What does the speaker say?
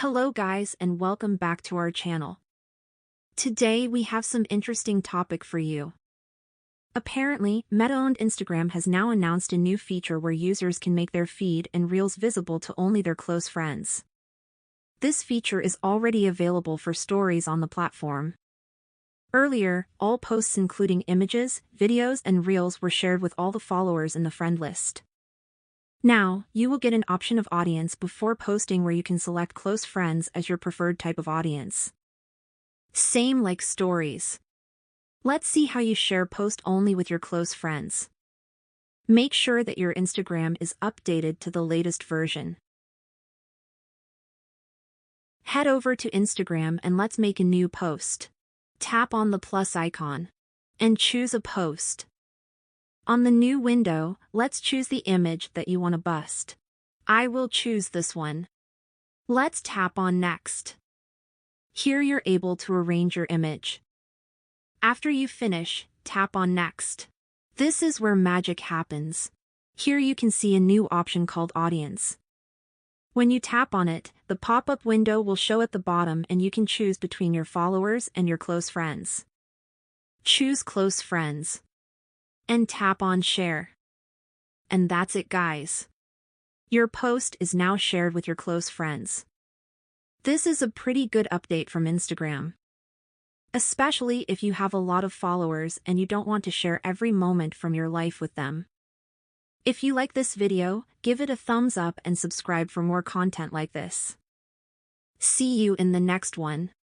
Hello guys and welcome back to our channel. Today we have some interesting topic for you. Apparently, Meta-owned Instagram has now announced a new feature where users can make their feed and reels visible to only their close friends. This feature is already available for stories on the platform. Earlier, all posts including images, videos and reels were shared with all the followers in the friend list. Now, you will get an option of audience before posting where you can select close friends as your preferred type of audience. Same like stories. Let's see how you share post only with your close friends. Make sure that your Instagram is updated to the latest version. Head over to Instagram and let's make a new post. Tap on the plus icon and choose a post. On the new window, let's choose the image that you want to bust. I will choose this one. Let's tap on Next. Here you're able to arrange your image. After you finish, tap on Next. This is where magic happens. Here you can see a new option called Audience. When you tap on it, the pop-up window will show at the bottom and you can choose between your followers and your close friends. Choose Close Friends. And tap on Share. And that's it guys. Your post is now shared with your close friends. This is a pretty good update from Instagram. Especially if you have a lot of followers and you don't want to share every moment from your life with them. If you like this video, give it a thumbs up and subscribe for more content like this. See you in the next one.